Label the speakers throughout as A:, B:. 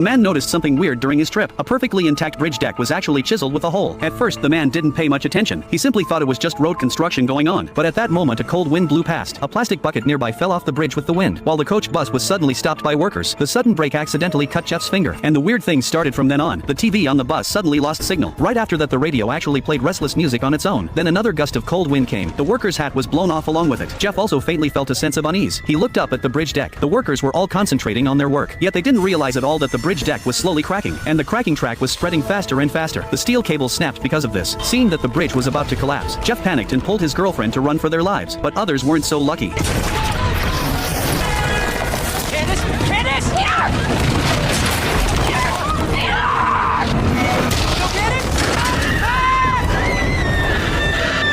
A: Man noticed something weird during his trip. A perfectly intact bridge deck was actually chiseled with a hole. At first the man didn't pay much attention. He simply thought it was just road construction going on. But at that moment a cold wind blew past. A plastic bucket nearby fell off the bridge with the wind. While the coach bus was suddenly stopped by workers, the sudden brake accidentally cut Jeff's finger. And the weird thing started from then on. The TV on the bus suddenly lost signal. Right after that the radio actually played restless music on its own. Then another gust of cold wind came. The worker's hat was blown off along with it. Jeff also faintly felt a sense of unease. He looked up at the bridge deck. The workers were all concentrating on their work. Yet they didn't realize at all that the bridge deck was slowly cracking, and the cracking track was spreading faster and faster. The steel cables snapped because of this. Seeing that the bridge was about to collapse, Jeff panicked and pulled his girlfriend to run for their lives, but others weren't so lucky.
B: Candace!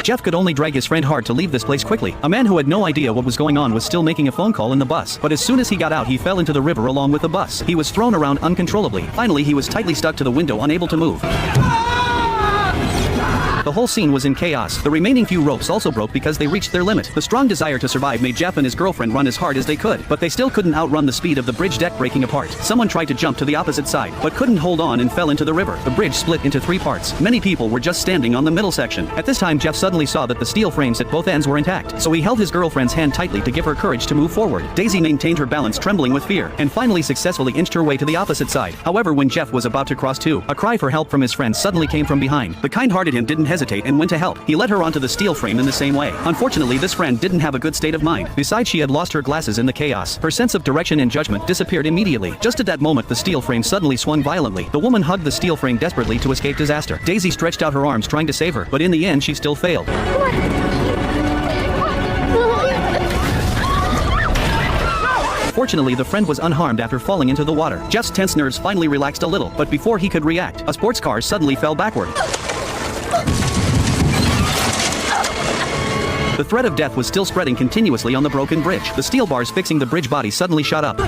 A: Jeff could only drag his friend hard to leave this place quickly. A man who had no idea what was going on was still making a phone call in the bus, but as soon as he got out he fell into the river along with the bus. He was thrown around uncontrollably. Finally he was tightly stuck to the window, unable to move. The whole scene was in chaos. The remaining few ropes also broke because they reached their limit. The strong desire to survive made Jeff and his girlfriend run as hard as they could, but they still couldn't outrun the speed of the bridge deck breaking apart. Someone tried to jump to the opposite side, but couldn't hold on and fell into the river. The bridge split into 3 parts. Many people were just standing on the middle section. At this time Jeff suddenly saw that the steel frames at both ends were intact, so he held his girlfriend's hand tightly to give her courage to move forward. Daisy maintained her balance, trembling with fear, and finally successfully inched her way to the opposite side. However, when Jeff was about to cross too, a cry for help from his friend suddenly came from behind. The kind-hearted him didn't hesitate and went to help. He led her onto the steel frame in the same way. Unfortunately, this friend didn't have a good state of mind. Besides, she had lost her glasses in the chaos. Her sense of direction and judgment disappeared immediately. Just at that moment, the steel frame suddenly swung violently. The woman hugged the steel frame desperately to escape disaster. Daisy stretched out her arms trying to save her, but in the end she still failed. Fortunately, the friend was unharmed after falling into the water. Jeff's tense nerves finally relaxed a little, but before he could react, a sports car suddenly fell backward. The threat of death was still spreading continuously on the broken bridge. The steel bars fixing the bridge body suddenly shot up.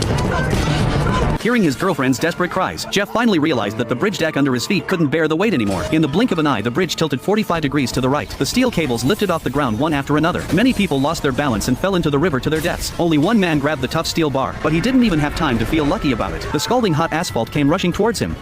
A: Hearing his girlfriend's desperate cries, Jeff finally realized that the bridge deck under his feet couldn't bear the weight anymore. In the blink of an eye, the bridge tilted 45 degrees to the right. The steel cables lifted off the ground one after another. Many people lost their balance and fell into the river to their deaths. Only one man grabbed the tough steel bar, but he didn't even have time to feel lucky about it. The scalding hot asphalt came rushing towards him.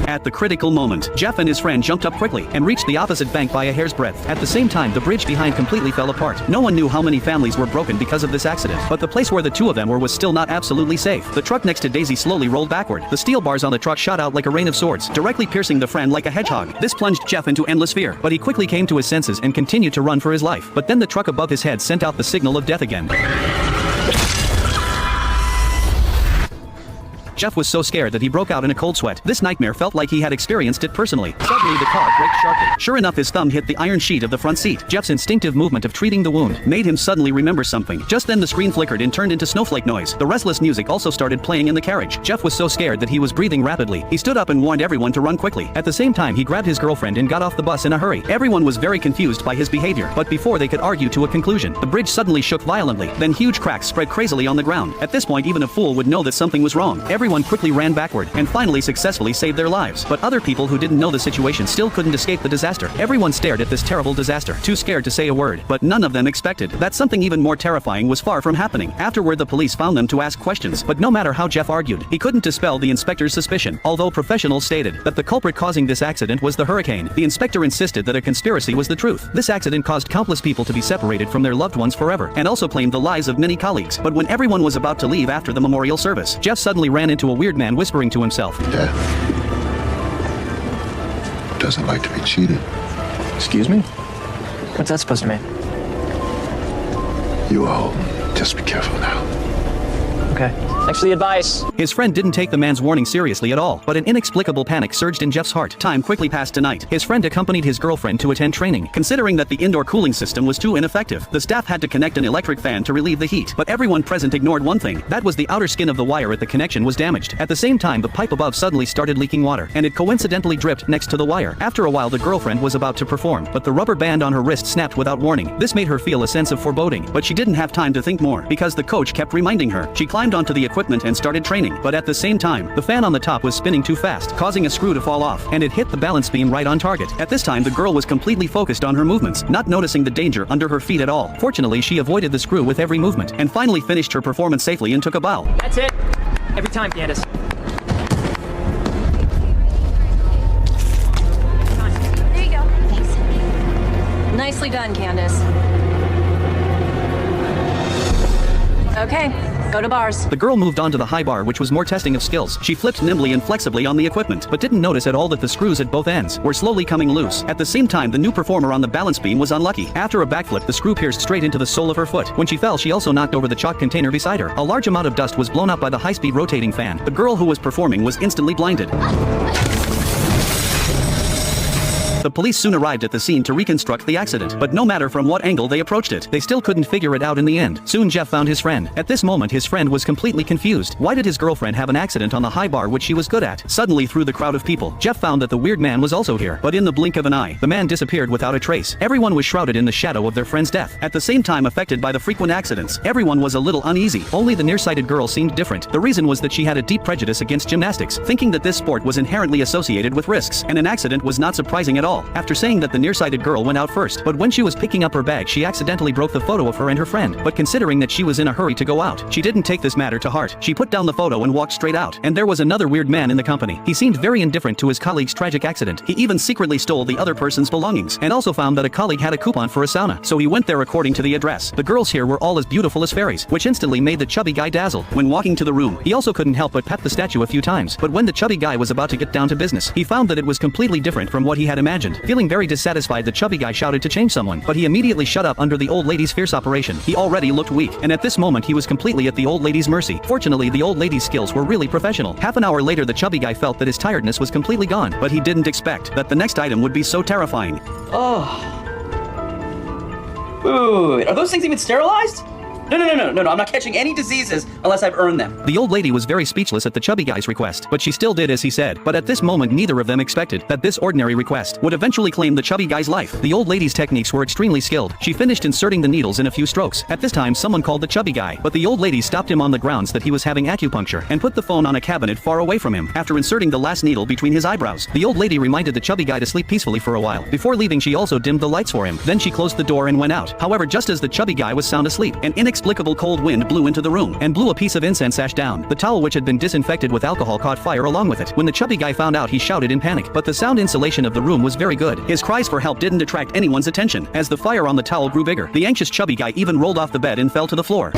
A: At the critical moment, Jeff and his friend jumped up quickly and reached the opposite bank by a hair's breadth. At the same time, the bridge behind completely fell apart. No one knew how many families were broken because of this accident, but the place where the two of them were was still not absolutely safe. The truck next to Daisy slowly rolled backward. The steel bars on the truck shot out like a rain of swords, directly piercing the friend like a hedgehog. This plunged Jeff into endless fear, but he quickly came to his senses and continued to run for his life. But then the truck above his head sent out the signal of death again. Jeff was so scared that he broke out in a cold sweat. This nightmare felt like he had experienced it personally. Suddenly the car braked sharply. Sure enough, his thumb hit the iron sheet of the front seat. Jeff's instinctive movement of treating the wound made him suddenly remember something. Just then the screen flickered and turned into snowflake noise. The restless music also started playing in the carriage. Jeff was so scared that he was breathing rapidly. He stood up and warned everyone to run quickly. At the same time, he grabbed his girlfriend and got off the bus in a hurry. Everyone was very confused by his behavior, but before they could argue to a conclusion, the bridge suddenly shook violently. Then huge cracks spread crazily on the ground. At this point, even a fool would know that something was wrong. Everyone quickly ran back and finally successfully saved their lives. But other people who didn't know the situation still couldn't escape the disaster. Everyone stared at this terrible disaster, too scared to say a word. But none of them expected that something even more terrifying was far from happening. Afterward, the police found them to ask questions, but no matter how Jeff argued, he couldn't dispel the inspector's suspicion. Although professionals stated that the culprit causing this accident was the hurricane, the inspector insisted that a conspiracy was the truth. This accident caused countless people to be separated from their loved ones forever, and also claimed the lives of many colleagues. But when everyone was about to leave after the memorial service, Jeff suddenly ran into a weird man whispering to himself.
C: Death doesn't like to be cheated.
D: Excuse me? What's that supposed to mean?
C: You all just be careful now.
D: Okay. Thanks for the advice.
A: His friend didn't take the man's warning seriously at all, but an inexplicable panic surged in Jeff's heart. Time quickly passed to night. His friend accompanied his girlfriend to attend training. Considering that the indoor cooling system was too ineffective, the staff had to connect an electric fan to relieve the heat. But everyone present ignored one thing. That was the outer skin of the wire at the connection was damaged. At the same time, the pipe above suddenly started leaking water, and it coincidentally dripped next to the wire. After a while, the girlfriend was about to perform, but the rubber band on her wrist snapped without warning. This made her feel a sense of foreboding, but she didn't have time to think more, because the coach kept reminding her. She climbed climbed onto the equipment and started training, but at the same time, the fan on the top was spinning too fast, causing a screw to fall off, and it hit the balance beam right on target. At this time, the girl was completely focused on her movements, not noticing the danger under her feet at all. Fortunately, she avoided the screw with every movement, and finally finished her performance safely and took a bow.
D: That's it. Every time, Candace.
E: There you go. Thanks. Nicely done, Candace. Okay, go to bars.
A: The girl moved on to the high bar, which was more testing of skills. She flipped nimbly and flexibly on the equipment, but didn't notice at all that the screws at both ends were slowly coming loose. At the same time, the new performer on the balance beam was unlucky. After a backflip, the screw pierced straight into the sole of her foot. When she fell, she also knocked over the chalk container beside her. A large amount of dust was blown up by the high-speed rotating fan. The girl who was performing was instantly blinded. The police soon arrived at the scene to reconstruct the accident, but no matter from what angle they approached it, they still couldn't figure it out in the end. Soon Jeff found his friend. At this moment, his friend was completely confused. Why did his girlfriend have an accident on the high bar which she was good at? Suddenly, through the crowd of people, Jeff found that the weird man was also here, but in the blink of an eye, the man disappeared without a trace. Everyone was shrouded in the shadow of their friend's death. At the same time, affected by the frequent accidents, everyone was a little uneasy. Only the nearsighted girl seemed different. The reason was that she had a deep prejudice against gymnastics, thinking that this sport was inherently associated with risks, and an accident was not surprising at all. After saying that the nearsighted girl went out first, but when she was picking up her bag, she accidentally broke the photo of her and her friend. But considering that she was in a hurry to go out, she didn't take this matter to heart. She put down the photo and walked straight out. And there was another weird man in the company. He seemed very indifferent to his colleague's tragic accident. He even secretly stole the other person's belongings, and also found that a colleague had a coupon for a sauna, so he went there according to the address. The girls here were all as beautiful as fairies, which instantly made the chubby guy dazzle. When walking to the room, he also couldn't help but pat the statue a few times. But when the chubby guy was about to get down to business, he found that it was completely different from what he had imagined. Feeling very dissatisfied, the chubby guy shouted to change someone, but he immediately shut up under the old lady's fierce operation. He already looked weak, and at this moment he was completely at the old lady's mercy. Fortunately, the old lady's skills were really professional. Half an hour later, the chubby guy felt that his tiredness was completely gone, but he didn't expect that the next item would be so terrifying.
F: Oh. Wait, are those things even sterilized? No, I'm not catching any diseases unless I've earned them.
A: The old lady was very speechless at the chubby guy's request, but she still did as he said. But at this moment, neither of them expected that this ordinary request would eventually claim the chubby guy's life. The old lady's techniques were extremely skilled. She finished inserting the needles in a few strokes. At this time, someone called the chubby guy, but the old lady stopped him on the grounds that he was having acupuncture and put the phone on a cabinet far away from him. After inserting the last needle between his eyebrows, the old lady reminded the chubby guy to sleep peacefully for a while. Before leaving, she also dimmed the lights for him. Then she closed the door and went out. However, just as the chubby guy was sound asleep, an inexplicable cold wind blew into the room and blew a piece of incense ash down. The towel, which had been disinfected with alcohol, caught fire along with it. When the chubby guy found out, he shouted in panic, but the sound insulation of the room was very good. His cries for help didn't attract anyone's attention. As the fire on the towel grew bigger, the anxious chubby guy even rolled off the bed and fell to the floor.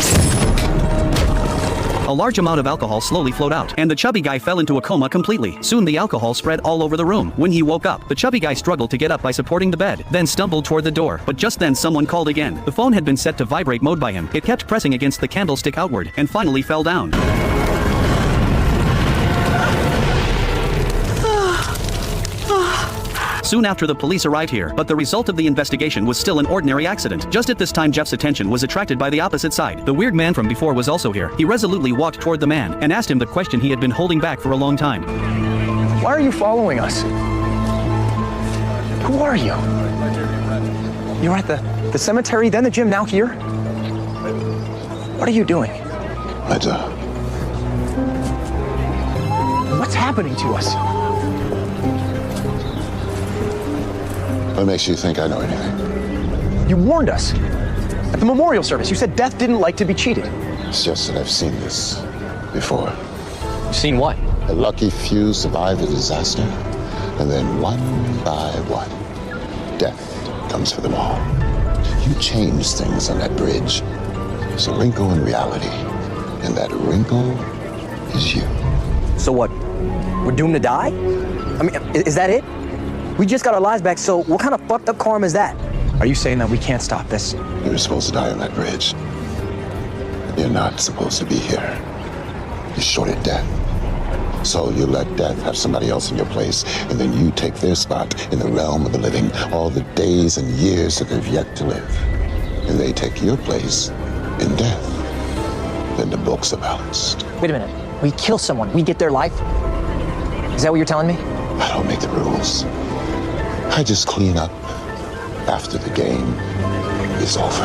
A: A large amount of alcohol slowly flowed out, and the chubby guy fell into a coma completely. Soon the alcohol spread all over the room. When he woke up, the chubby guy struggled to get up by supporting the bed, then stumbled toward the door. But just then someone called again. The phone had been set to vibrate mode by him. It kept pressing against the candlestick outward, and finally fell down. Soon after, the police arrived here, but the result of the investigation was still an ordinary accident. Just at this time, Jeff's attention was attracted by the opposite side. The weird man from before was also here. He resolutely walked toward the man and asked him the question he had been holding back for a long time.
G: Why are you following us? Who are you? You were at the cemetery, then the gym, now here? What are you doing?
C: My job.
G: What's happening to us?
C: What makes you think I know anything?
G: You warned us. At the memorial service, you said death didn't like to be cheated.
C: It's just that I've seen this before.
D: You've seen what?
C: A lucky few survive the disaster, and then one by one, death comes for them all. You changed things on that bridge. There's a wrinkle in reality, and that wrinkle is you.
G: So what? We're doomed to die? I mean, is that it? We just got our lives back, so what kind of fucked up karma is that? Are you saying that we can't stop this?
C: You were supposed to die on that bridge. You're not supposed to be here. You're shorted death. So you let death have somebody else in your place, and then you take their spot in the realm of the living, all the days and years that they've yet to live. And they take your place in death. Then the books are balanced.
G: Wait a minute. We kill someone, we get their life? Is that what you're telling me?
C: I don't make the rules. I just clean up after the game is over.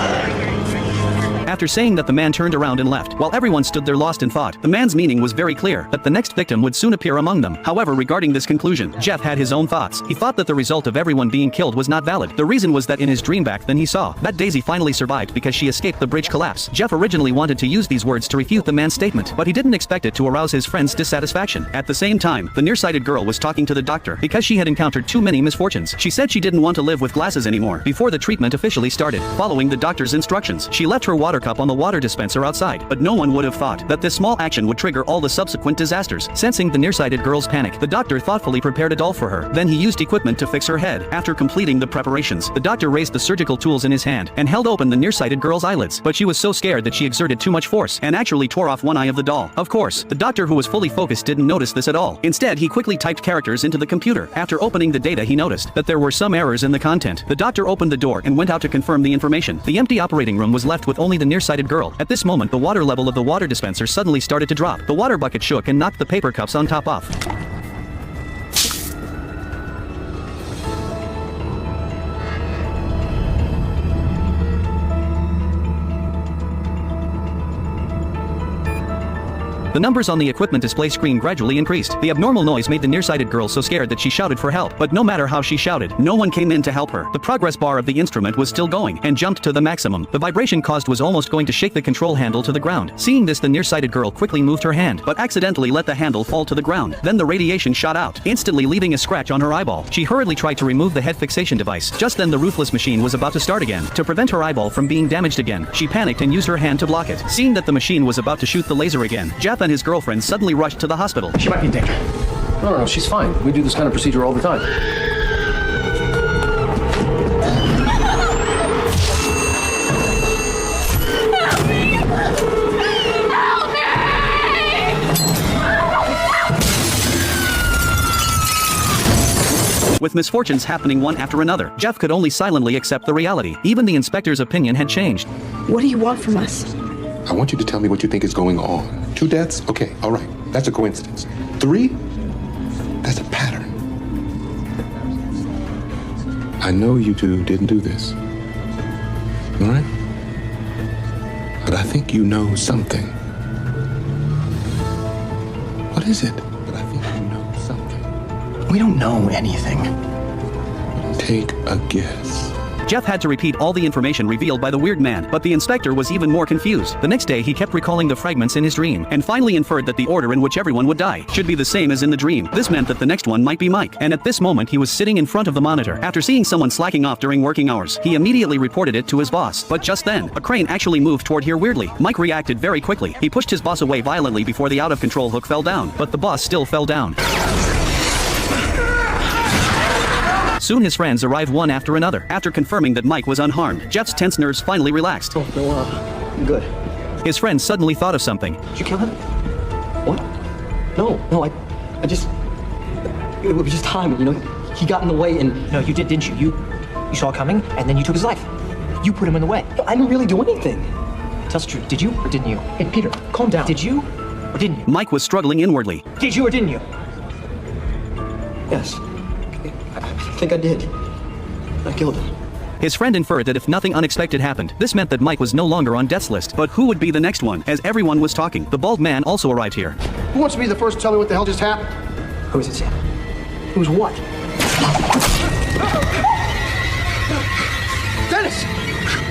A: After saying that, the man turned around and left, while everyone stood there lost in thought. The man's meaning was very clear, that the next victim would soon appear among them. However, regarding this conclusion, Jeff had his own thoughts. He thought that the result of everyone being killed was not valid. The reason was that in his dream back then he saw that Daisy finally survived because she escaped the bridge collapse. Jeff originally wanted to use these words to refute the man's statement, but he didn't expect it to arouse his friend's dissatisfaction. At the same time, the nearsighted girl was talking to the doctor because she had encountered too many misfortunes. She said she didn't want to live with glasses anymore before the treatment officially started. Following the doctor's instructions, she left her water cup on the water dispenser outside, but no one would have thought that this small action would trigger all the subsequent disasters. Sensing the nearsighted girl's panic, the doctor thoughtfully prepared a doll for her. Then he used equipment to fix her head. After completing the preparations, the doctor raised the surgical tools in his hand and held open the nearsighted girl's eyelids, but she was so scared that she exerted too much force and actually tore off one eye of the doll. Of course, the doctor, who was fully focused, didn't notice this at all. Instead, he quickly typed characters into the computer. After opening the data, he noticed that there were some errors in the content. The doctor opened the door and went out to confirm the information. The empty operating room was left with only the nearsighted girl. At this moment, the water level of the water dispenser suddenly started to drop. The water bucket shook and knocked the paper cups on top off. The numbers on the equipment display screen gradually increased. The abnormal noise made the nearsighted girl so scared that she shouted for help, but no matter how she shouted, no one came in to help her. The progress bar of the instrument was still going and jumped to the maximum. The vibration caused was almost going to shake the control handle to the ground. Seeing this, the nearsighted girl quickly moved her hand, but accidentally let the handle fall to the ground. Then the radiation shot out, instantly leaving a scratch on her eyeball. She hurriedly tried to remove the head fixation device. Just then, the ruthless machine was about to start again. To prevent her eyeball from being damaged again, she panicked and used her hand to block it. Seeing that the machine was about to shoot the laser again, Jeff and his girlfriend suddenly rushed to the hospital.
D: She might be in danger. No, she's fine. We do this kind of procedure all the time.
A: With misfortunes happening one after another, Jeff could only silently accept the reality. Even the inspector's opinion had changed.
H: What do you want from us?
C: I want you to tell me what you think is going on. 2 deaths? Okay, all right. That's a coincidence. 3? That's a pattern. I know you two didn't do this. All right? But I think you know something. What is it? But I think you know something.
G: We don't know anything.
C: Take a guess.
A: Jeff had to repeat all the information revealed by the weird man, but the inspector was even more confused. The next day, he kept recalling the fragments in his dream, and finally inferred that the order in which everyone would die should be the same as in the dream. This meant that the next one might be Mike, and at this moment he was sitting in front of the monitor. After seeing someone slacking off during working hours, he immediately reported it to his boss. But just then, a crane actually moved toward here weirdly. Mike reacted very quickly. He pushed his boss away violently before the out-of-control hook fell down, but the boss still fell down. Soon his friends arrived one after another. After confirming that Mike was unharmed, Jeff's tense nerves finally relaxed.
G: Oh, no, I'm good.
A: His friend suddenly thought of something.
G: Did you kill him? What? No, I just... It was just time, you know? He got in the way and...
D: No, you did, didn't you? You saw it coming, and then you took his life. You put him in the way.
G: I didn't really do anything.
D: Tell us the truth. Did you or didn't you? Hey, Peter, calm down. Did you or didn't you?
A: Mike was struggling inwardly.
D: Did you or didn't you?
G: Yes. I think I did. I killed him.
A: His friend inferred that if nothing unexpected happened, this meant that Mike was no longer on death's list. But who would be the next one? As everyone was talking, the bald man also arrived here.
I: Who wants to be the first to tell me what the hell just happened?
G: Who is it, Sam? Who's what?
I: Dennis!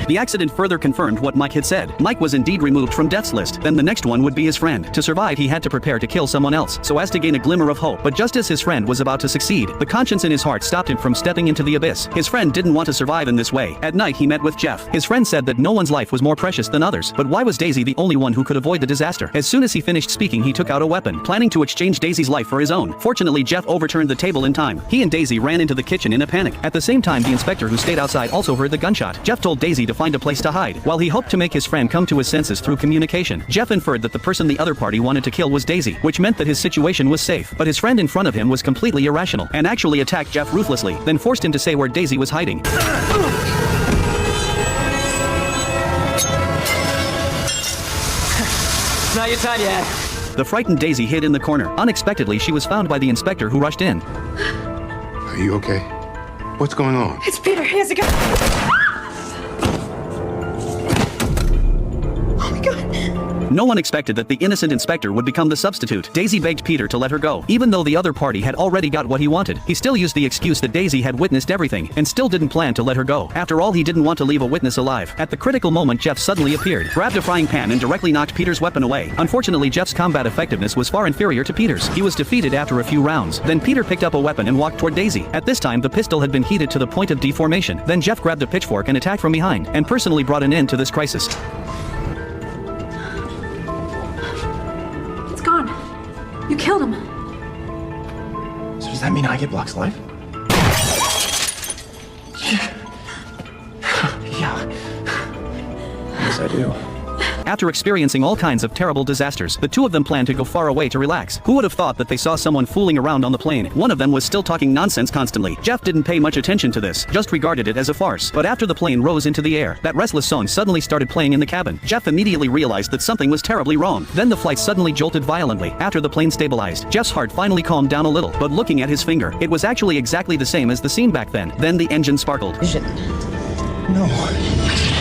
A: The accident further confirmed what Mike had said. Mike was indeed removed from death's list. Then the next one would be his friend. To survive, he had to prepare to kill someone else, so as to gain a glimmer of hope. But just as his friend was about to succeed, the conscience in his heart stopped him from stepping into the abyss. His friend didn't want to survive in this way. At night, he met with Jeff. His friend said that no one's life was more precious than others. But why was Daisy the only one who could avoid the disaster? As soon as he finished speaking, he took out a weapon, planning to exchange Daisy's life for his own. Fortunately, Jeff overturned the table in time. He and Daisy ran into the kitchen in a panic. At the same time, the inspector who stayed outside also heard the gunshot. Jeff told Daisy to find a place to hide. While he hoped to make his friend come to his senses through communication, Jeff inferred that the person the other party wanted to kill was Daisy, which meant that his situation was safe. But his friend in front of him was completely irrational and actually attacked Jeff ruthlessly, then forced him to say where Daisy was hiding.
D: Not your time yet.
A: The frightened Daisy hid in the corner. Unexpectedly, she was found by the inspector who rushed in.
C: Are you okay? What's going on?
H: It's Peter. He has a gun.
A: No one expected that the innocent inspector would become the substitute. Daisy begged Peter to let her go. Even though the other party had already got what he wanted, he still used the excuse that Daisy had witnessed everything, and still didn't plan to let her go. After all, he didn't want to leave a witness alive. At the critical moment, Jeff suddenly appeared, grabbed a frying pan and directly knocked Peter's weapon away. Unfortunately, Jeff's combat effectiveness was far inferior to Peter's. He was defeated after a few rounds. Then Peter picked up a weapon and walked toward Daisy. At this time, the pistol had been heated to the point of deformation. Then Jeff grabbed a pitchfork and attacked from behind, and personally brought an end to this crisis.
H: It's gone. You killed him.
G: So does that mean I get Block's life? Yeah. Yes, I do.
A: After experiencing all kinds of terrible disasters, the two of them planned to go far away to relax. Who would have thought that they saw someone fooling around on the plane? One of them was still talking nonsense constantly. Jeff didn't pay much attention to this, just regarded it as a farce. But after the plane rose into the air, that restless song suddenly started playing in the cabin. Jeff immediately realized that something was terribly wrong. Then the flight suddenly jolted violently. After the plane stabilized, Jeff's heart finally calmed down a little, but looking at his finger, it was actually exactly the same as the scene back then. Then the engine sparkled.
G: No.